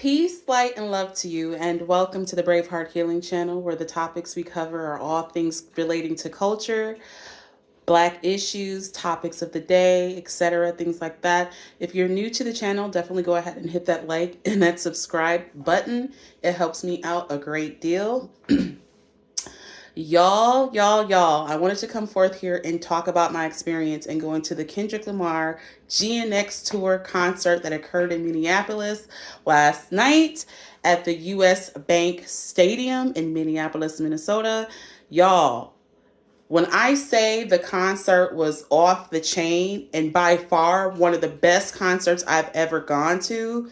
Peace, light, and love to you, and welcome to the Braveheart Healing Channel, where the topics we cover are all things relating to culture, Black issues, topics of the day, etc., things like that. If you're new to the channel, definitely go ahead and hit that like and that subscribe button. It helps me out a great deal. Y'all, I wanted to come forth here and talk about my experience and going to the Kendrick Lamar GNX Tour concert that occurred in Minneapolis last night at the US Bank Stadium in Minneapolis, Minnesota. Y'all, when I say the concert was off the chain and by far one of the best concerts I've ever gone to,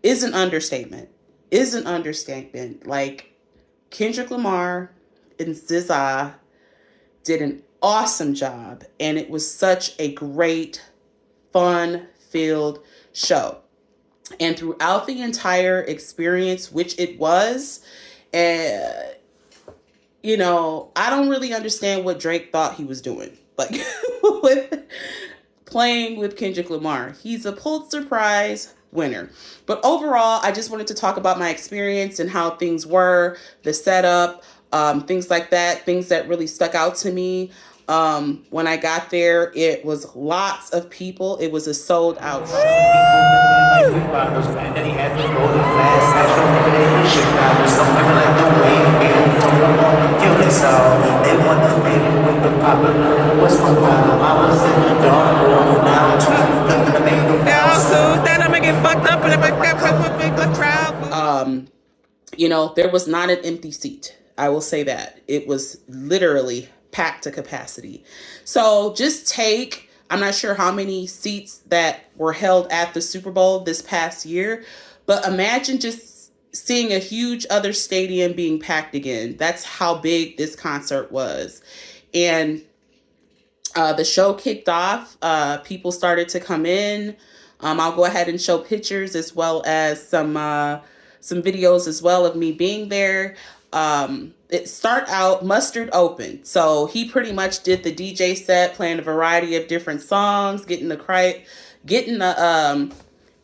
is an understatement. Is an understatement. Like, Kendrick Lamar and SZA did an awesome job, and it was such a great, fun-filled show. And throughout the entire experience, which it was, uh, I don't really understand what Drake thought he was doing, like with playing with Kendrick Lamar. He's a Pulitzer Prize winner. But overall, I just wanted to talk about my experience and how things were, the setup, things like that, things that really stuck out to me. When I got there, it was lots of people. It was a sold out show. There was not an empty seat. I will say that. It was literally packed to capacity. So I'm not sure how many seats that were held at the Super Bowl this past year, but imagine just seeing a huge other stadium being packed again. That's how big this concert was. And the show kicked off. People started to come in. I'll go ahead and show pictures as well as some videos as well of me being there. It start out Mustard open. So he pretty much did the DJ set, playing a variety of different songs, getting the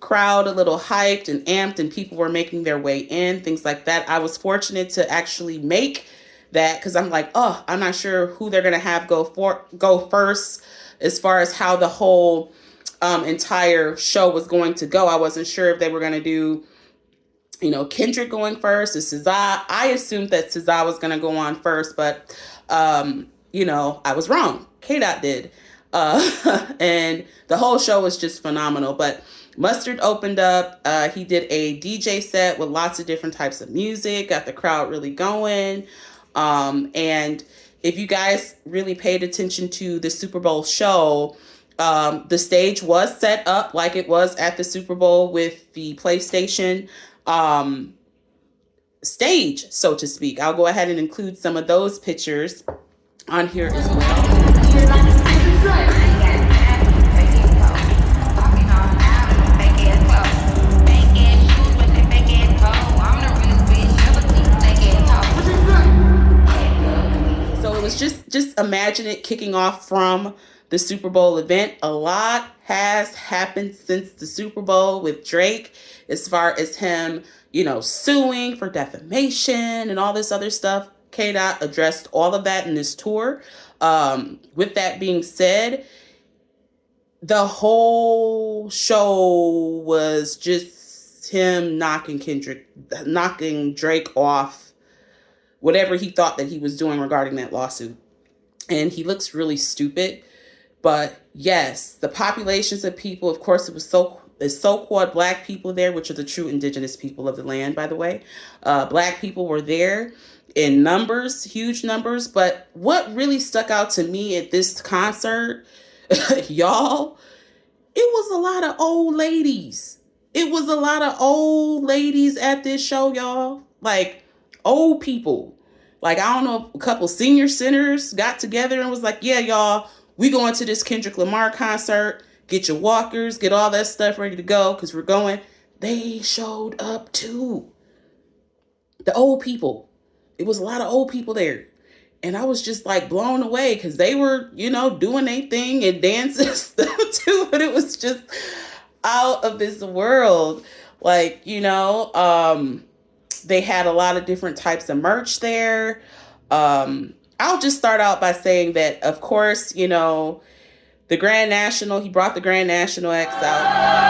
crowd a little hyped and amped, and people were making their way in, things like that. I was fortunate to actually make that because I'm like, I'm not sure who they're gonna have go first as far as how the whole entire show was going to go. I wasn't sure if they were gonna do Kendrick going first or SZA. I assumed that SZA was going to go on first, but, I was wrong. K-Dot did. And the whole show was just phenomenal. But Mustard opened up. He did a DJ set with lots of different types of music, got the crowd really going. And if you guys really paid attention to the Super Bowl show, the stage was set up like it was at the Super Bowl with the PlayStation stage, so to speak. I'll go ahead and include some of those pictures on here as well. So it was just imagine it kicking off from the Super Bowl event. A lot has happened since the Super Bowl with Drake, as far as him, suing for defamation and all this other stuff. K-Dot addressed all of that in this tour. With that being said, the whole show was just him knocking Drake off whatever he thought that he was doing regarding that lawsuit. And he looks really stupid. But yes, the populations of people, of course, there's so-called Black people there, which are the true indigenous people of the land, by the way. Black people were there in numbers, huge numbers. But what really stuck out to me at this concert, y'all, it was a lot of old ladies. It was a lot of old ladies at this show, y'all. Like, old people. Like, I don't know, a couple senior centers got together and was like, yeah, y'all, we going to this Kendrick Lamar concert. Get your walkers, get all that stuff ready to go because we're going. They showed up too. The old people. It was a lot of old people there. And I was just like blown away because they were, doing their thing and dancing and stuff too. But it was just out of this world. Like, they had a lot of different types of merch there. I'll just start out by saying that, of course, the Grand National, he brought the Grand National X out.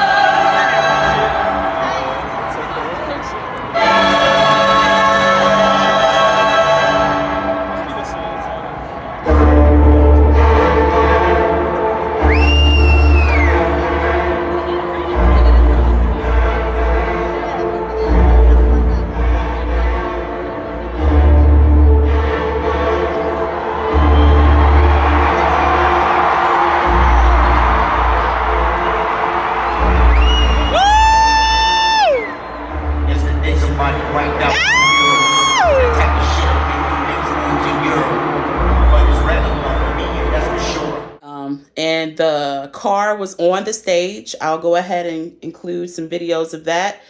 And the car was on the stage. I'll go ahead and include some videos of that.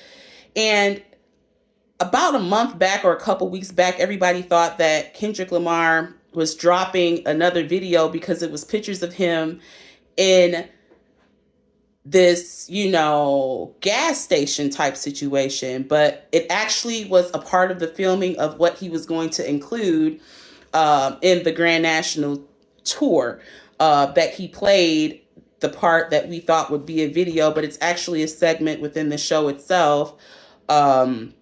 And about a month back or a couple weeks back, everybody thought that Kendrick Lamar was dropping another video because it was pictures of him in this, gas station type situation. But it actually was a part of the filming of what he was going to include in the Grand National Tour. That he played the part that we thought would be a video, but it's actually a segment within the show itself, that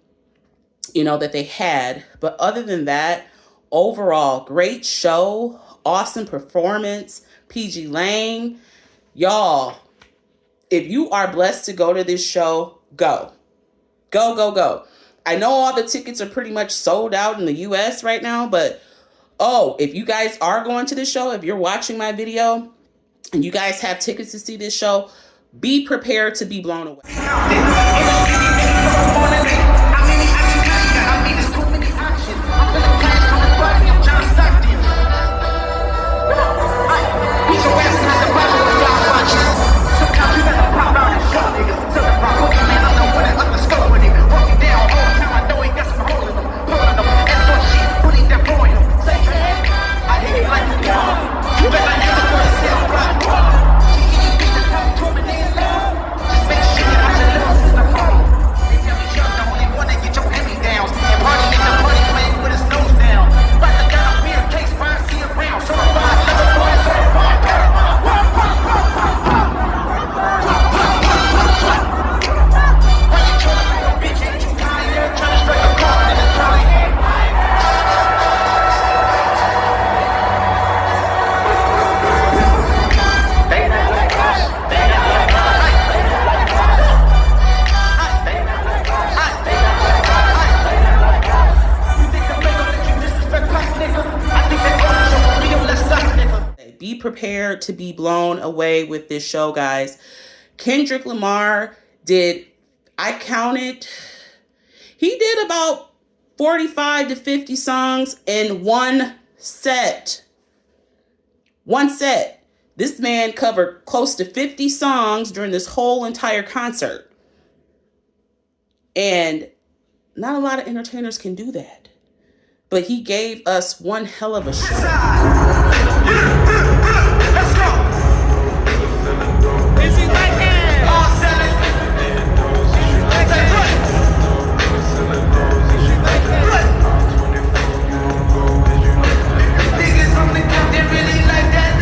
they had. But other than that, overall, great show, awesome performance, PG Lang. Y'all, if you are blessed to go to this show, go. Go, go, go. I know all the tickets are pretty much sold out in the US right now, but if you guys are going to this show, if you're watching my video and you guys have tickets to see this show, be prepared to be blown away. Be prepared to be blown away with this show, guys. Kendrick Lamar he did about 45 to 50 songs in one set. One set. This man covered close to 50 songs during this whole entire concert. And not a lot of entertainers can do that. But he gave us one hell of a show. Let's go. Is he right there? All selling. Niggas on the count, they really like that.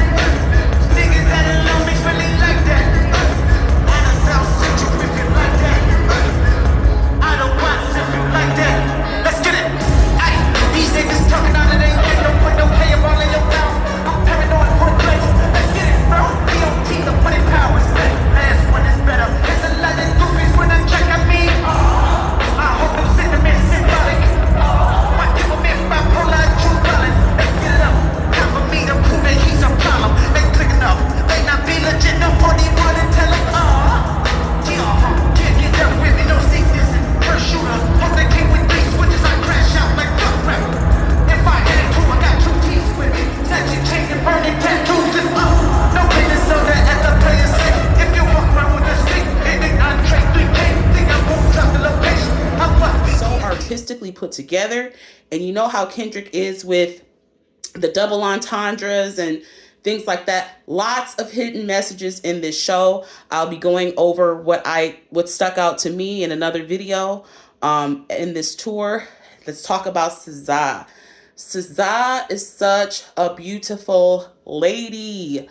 Niggas that in Long Beach really like that. I done South Central if you like that. I don't want if you like that. Let's get it. Aye, these niggas talking out of their head. Don't put no K ball in your mouth. I'm paranoid for a place. Let's get it, bro. DOT, the money power set. Last one is better. It's a lot of goofies when I check at me. I hope them sentiments symbolic. My people miss bipolar and true balance. Let's get it up. Time for me to prove that he's a problem. They clicking up. They not be legit. No 41 and tell them, can't get up with me. No sickness. First shooter. Hope they came with 3 switches. I crash out like fuck rap. If I hit it too, I got 2 keys with me. Snatching chains and burning tattoos is up. No Minnesota at the player's safe. If you walk around with a stick, and then I trade 3K, think I won't drop the location. So artistically put together, and you know how Kendrick is with the double entendres and things like that. Lots of hidden messages in this show. I'll be going over what stuck out to me in another video in this tour. Let's talk about SZA. SZA is such a beautiful lady.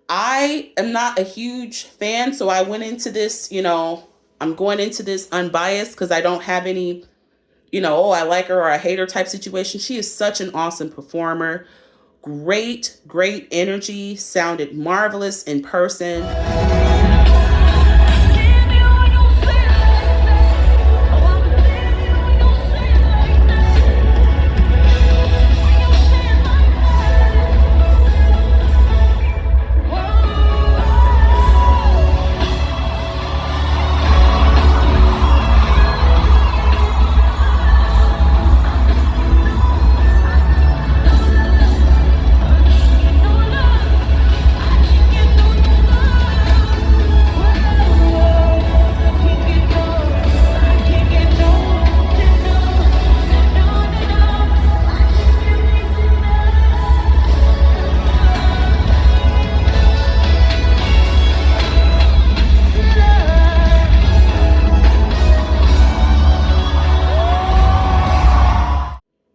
I am not a huge fan, so I went into this, I'm going into this unbiased because I don't have any, oh, I like her or I hate her type situation. She is such an awesome performer. Great, great energy. Sounded marvelous in person.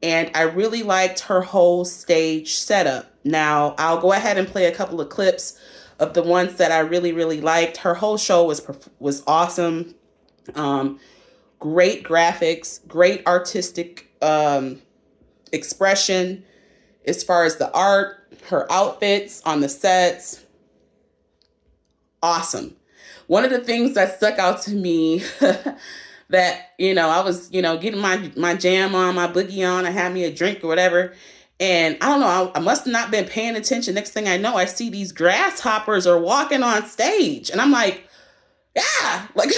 And I really liked her whole stage setup. Now, I'll go ahead and play a couple of clips of the ones that I really, really liked. Her whole show was awesome. Great graphics, great artistic expression as far as the art, her outfits on the sets. Awesome. One of the things that stuck out to me that, I was, getting my jam on, my boogie on, I had me a drink or whatever. And I don't know, I must have not been paying attention. Next thing I know, I see these grasshoppers are walking on stage. And I'm like, yeah, like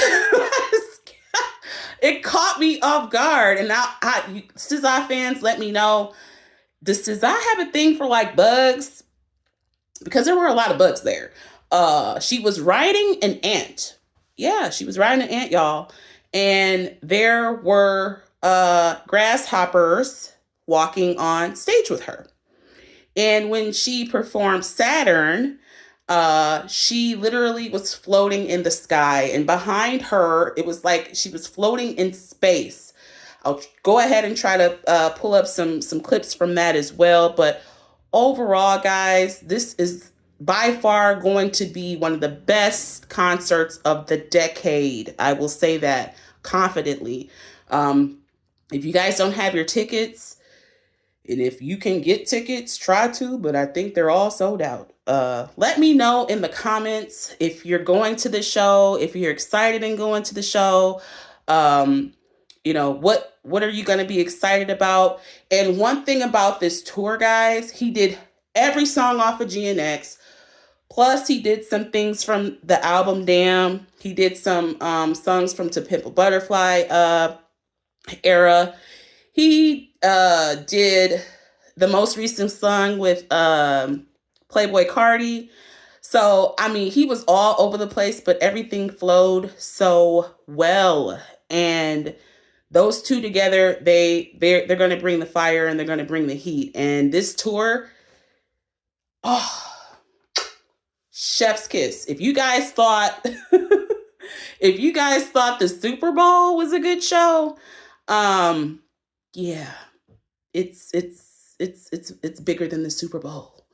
it caught me off guard. And now SZA fans, let me know, does SZA have a thing for like bugs? Because there were a lot of bugs there. She was riding an ant. Yeah, she was riding an ant, y'all. And there were grasshoppers walking on stage with her. And when she performed Saturn, she literally was floating in the sky. And behind her, it was like she was floating in space. I'll go ahead and try to pull up some clips from that as well. But overall, guys, this is by far going to be one of the best concerts of the decade. I will say that confidently. If you guys don't have your tickets, and if you can get tickets, try to, but I think they're all sold out. Let me know in the comments if you're going to the show, if you're excited in going to the show. What are you going to be excited about? And one thing about this tour, guys, he did every song off of GNX. Plus, he did some things from the album Damn. He did some songs from To Pimp a Butterfly era. He did the most recent song with Playboy Cardi. So, I mean, he was all over the place, but everything flowed so well. And those two together, they're going to bring the fire and they're going to bring the heat. And this tour, chef's kiss. If you guys thought the Super Bowl was a good show, yeah, it's bigger than the Super Bowl.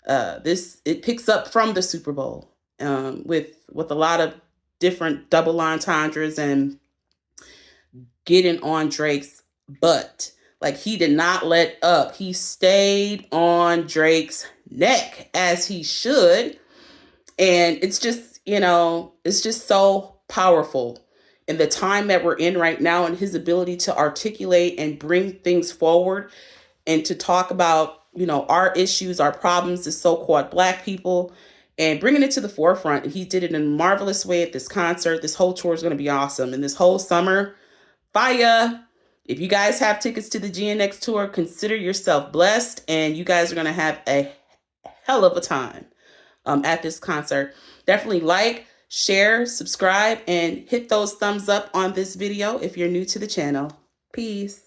It picks up from the Super Bowl, with a lot of different double entendres and getting on Drake's butt. Like, he did not let up. He stayed on Drake's neck, as he should. And it's just, it's just so powerful in the time that we're in right now, and his ability to articulate and bring things forward and to talk about, our issues, our problems as so-called Black people, and bringing it to the forefront. And he did it in a marvelous way at this concert. This whole tour is going to be awesome. And this whole summer, fire. If you guys have tickets to the GNX tour, consider yourself blessed, and you guys are going to have a hell of a time at this concert. Definitely like, share, subscribe, and hit those thumbs up on this video if you're new to the channel. Peace.